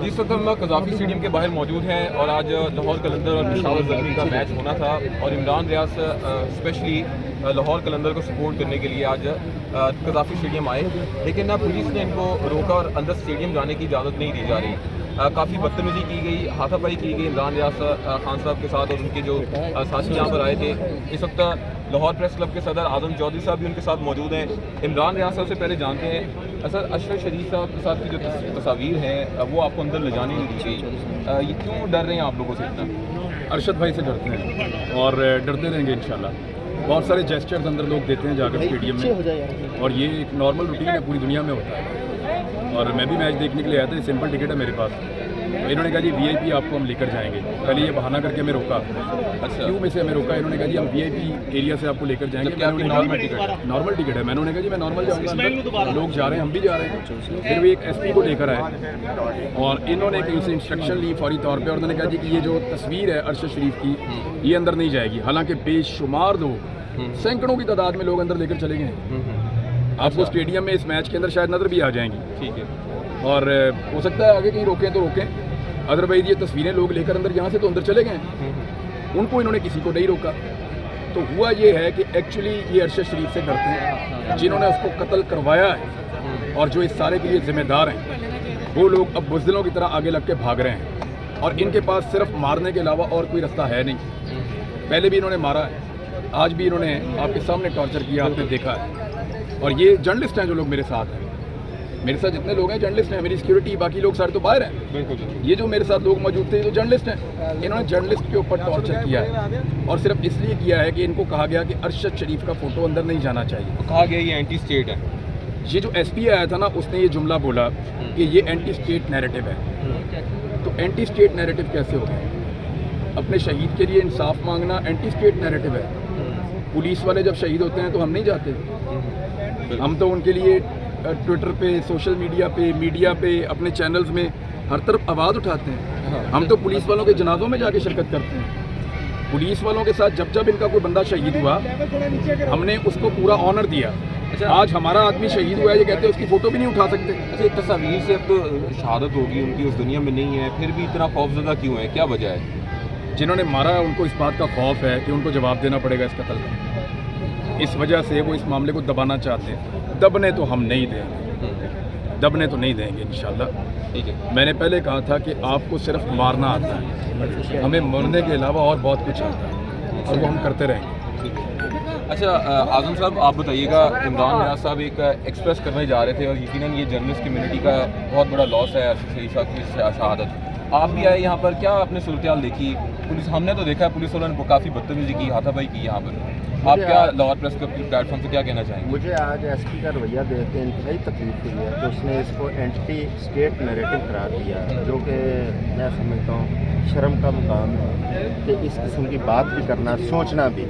جس وقت ہم قذافی اسٹیڈیم کے باہر موجود ہیں اور آج لاہور قلندر اور پشاور زلمی کا میچ ہونا تھا اور عمران ریاض اسپیشلی لاہور قلندر کو سپورٹ کرنے کے لیے آج قذافی اسٹیڈیم آئے، لیکن پولیس نے ان کو روکا اور اندر اسٹیڈیم جانے کی اجازت نہیں دی جا رہی۔ کافی بدتمیزی کی گئی، ہاتھا پائی کی گئی عمران ریاض خان صاحب کے ساتھ اور ان کے جو ساتھی یہاں پر آئے تھے۔ اس وقت لاہور پریس کلب کے صدر اعظم چودھری صاحب بھی ان کے ساتھ موجود ہیں۔ عمران ریاض صاحب سے پہلے جانتے ہیں سر، اشرف شریف صاحب کے ساتھ کی جو تصاویر ہیں وہ آپ کو اندر لے جانے نہیں دی گئی، یہ کیوں ڈر رہے ہیں آپ لوگوں سے اتنا؟ ارشد بھائی سے ڈرتے ہیں اور ڈرتے رہیں گے انشاءاللہ۔ بہت سارے جیسچرز اندر لوگ دیتے ہیں جا کر اسٹیڈیم میں، اور یہ ایک نارمل روٹین ہے، پوری دنیا میں ہوتا ہے۔ اور میں بھی میچ دیکھنے کے لیے آیا تھا، سمپل ٹکٹ ہے میرے پاس۔ انہوں نے کہا جی VIP آپ کو ہم لے کر جائیں گے، پہلے یہ بہانہ کر کے ہمیں روکا۔ اچھا، کیوں میں سے ہمیں روکا؟ انہوں نے کہا جی ہم VIP ایریا سے آپ کو لے کر جائیں گے۔ نارمل ٹکٹ ہے، میں نے کہا جی میں نارمل جاؤں گا، لوگ جا رہے ہیں ہم بھی جا رہے ہیں۔ پھر بھی ایک SP کو لے کر آئے اور انہوں نے کہیں سے انسٹرکشن لی فوری طور پہ، اور انہوں نے کہا جی کہ یہ جو تصویر ہے ارشد شریف کی یہ اندر نہیں جائے گی، حالانکہ بے شمار لوگ سینکڑوں کی تعداد میں لوگ اندر لے کر چلے گئے۔ آپ کو اسٹیڈیم میں اس میچ کے اندر شاید نظر بھی آ جائیں گی، ٹھیک ہے، اور ہو سکتا ہے آگے کہیں روکیں تو روکیں، ادروائز یہ تصویریں لوگ لے کر اندر یہاں سے تو اندر چلے گئے ہیں، ان کو انہوں نے کسی کو نہیں روکا۔ تو ہوا یہ ہے کہ ایکچولی یہ ارشد شریف سے ڈرتے ہیں، جنہوں نے اس کو قتل کروایا ہے اور جو اس سارے کے لیے ذمہ دار ہیں، وہ لوگ اب بزدلوں کی طرح آگے لگ کے بھاگ رہے ہیں، اور ان کے پاس صرف مارنے کے علاوہ اور کوئی رستہ ہے نہیں۔ پہلے بھی انہوں نے مارا ہے، آج بھی انہوں نے آپ کے سامنے ٹارچر کیا، آپ نے دیکھا ہے۔ اور یہ جرنلسٹ ہیں جو لوگ میرے ساتھ ہیں، میرے ساتھ جتنے لوگ ہیں جرنلسٹ ہیں، میری سیکیورٹی باقی لوگ سارے تو باہر ہیں۔ بالکل، یہ جو میرے ساتھ لوگ موجود تھے یہ تو جرنلسٹ ہیں، انہوں نے جرنلسٹ کے اوپر ٹارچر کیا ہے، اور صرف اس لیے کیا ہے کہ ان کو کہا گیا کہ ارشد شریف کا فوٹو اندر نہیں جانا چاہیے۔ کہا گیا یہ اینٹی اسٹیٹ ہے۔ یہ جو SP آیا تھا نا، اس نے یہ جملہ بولا کہ یہ اینٹی اسٹیٹ نیریٹو ہے۔ تو اینٹی اسٹیٹ نیریٹو کیسے ہو گیا؟ اپنے شہید کے لیے انصاف مانگنا اینٹی اسٹیٹ نیریٹو ہے۔ پولیس والے جب شہید ہوتے ہیں تو ہم نہیں جاتے، ہم تو ان کے لیے ٹویٹر پہ، سوشل میڈیا پہ، اپنے چینلز میں ہر طرف آواز اٹھاتے ہیں۔ ہم تو پولیس والوں کے جنازوں میں جا کے شرکت کرتے ہیں۔ پولیس والوں کے ساتھ جب ان کا کوئی بندہ شہید ہوا ہم نے اس کو پورا آنر دیا۔ آج ہمارا آدمی شہید ہوا ہے، یہ کہتے ہیں اس کی فوٹو بھی نہیں اٹھا سکتے۔ اچھا، تصاویر سے اب تو شہادت ہوگی ان کی، اس دنیا میں نہیں ہے، پھر بھی اتنا خوفزدہ کیوں ہے؟ کیا وجہ ہے؟ جنہوں نے مارا ہے ان کو اس بات کا خوف ہے کہ ان کو جواب دینا پڑے گا اس قتل کا، اس وجہ سے وہ اس معاملے کو دبانا چاہتے ہیں۔ دبنے تو ہم نہیں دیں گے، دبنے تو نہیں دیں گے انشاءاللہ۔ ٹھیک ہے، میں نے پہلے کہا تھا کہ آپ کو صرف مارنا آتا ہے، ہمیں مرنے کے علاوہ اور بہت کچھ آتا ہے، اور وہ ہم کرتے رہیں گے۔ اچھا اعظم صاحب آپ بتائیے گا، عمران ریاض صاحب ایک ایکسپریس کرنے جا رہے تھے اور یقیناً یہ جرنلسٹ کمیونٹی کا بہت بڑا لاس ہے ارشد شریف صاحب کی شہادت۔ آپ بھی آئے یہاں پر، کیا آپ نے صورتحال دیکھی؟ پولیس، ہم نے تو دیکھا ہے پولیس والوں نے کافی بدتمیزی کی، ہاتھا پائی کی یہاں پر، آپ کیا لاہور پریس کلب کی پلیٹ فارم سے کیا کہنا چاہیں گے؟ مجھے آج SP کا رویہ دیکھ کے انتہائی تکلیف ہوئی ہے کہ اس نے اس کو اینٹی اسٹیٹ نیریٹو قرار دیا، جو کہ میں سمجھتا ہوں شرم کا مقام ہے کہ اس قسم کی بات بھی کرنا، سوچنا بھی۔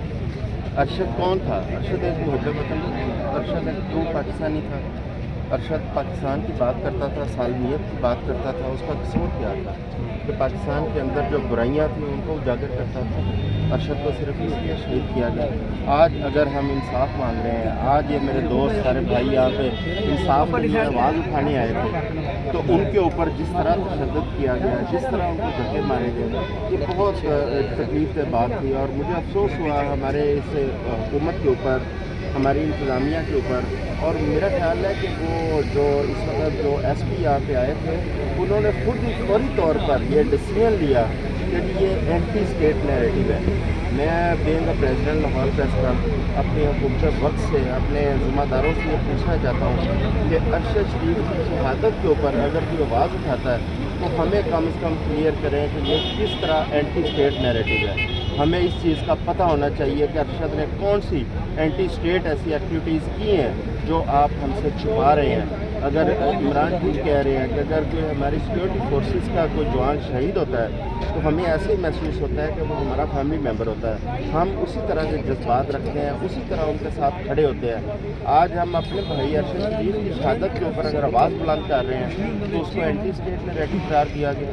ارشد کون تھا؟ ارشد ایک محب وطن تھا، ارشد ایک ٹرو پاکستانی تھا، ارشد پاکستان کی بات کرتا تھا، سالمیت کی بات کرتا تھا۔ اس کا قصور کیا تھا کہ پاکستان کے اندر جو برائیاں تھیں ان کو اجاگر کرتا تھا۔ ارشد کو صرف اس لیے شہید کیا گیا۔ آج اگر ہم انصاف مانگ رہے ہیں، آج یہ میرے دوست سارے بھائی یہاں پہ انصاف کے لیے آواز اٹھانے آئے تھے، تو ان کے اوپر جس طرح تشدد کیا گیا، جس طرح ان کو دھکے مارے گئے، یہ بہت تکلیف دہ بات تھی، اور مجھے افسوس ہوا ہمارے اس حکومت کے اوپر، ہماری انتظامیہ کے اوپر۔ اور میرا خیال ہے کہ وہ جو اس وقت جو SP یہاں پہ آئے تھے انہوں نے خود ہی فوری طور پر یہ ڈیسیژن لیا کہ یہ اینٹی اسٹیٹ نیریٹو ہے۔ میں being a president Lahore press club اپنے حکومت وقت سے، اپنے ذمہ داروں سے یہ پوچھنا چاہتا ہوں کہ ارشد شریف کی شہادت کے اوپر اگر کوئی آواز اٹھاتا ہے تو ہمیں کم از کم کلیئر کریں کہ یہ کس طرح اینٹی اسٹیٹ نیریٹو ہے۔ ہمیں اس چیز کا پتہ ہونا چاہیے کہ ارشد نے کون سی اینٹی اسٹیٹ ایسی ایکٹیویٹیز کی ہیں جو آپ ہم سے چھپا رہے ہیں۔ اگر عمران ٹھیک کہہ رہے ہیں کہ اگر کوئی ہماری سیکورٹی فورسز کا کوئی جوان شہید ہوتا ہے تو ہمیں ایسے ہی محسوس ہوتا ہے کہ وہ ہمارا فیملی ممبر ہوتا ہے، ہم اسی طرح کے جذبات رکھتے ہیں، اسی طرح ان کے ساتھ کھڑے ہوتے ہیں۔ آج ہم اپنے بھائی ارشد شریف کی شہادت کے اوپر اگر آواز بلند کر رہے ہیں تو اس کو اینٹی اسٹیٹ نیریٹو قرار دیا گیا۔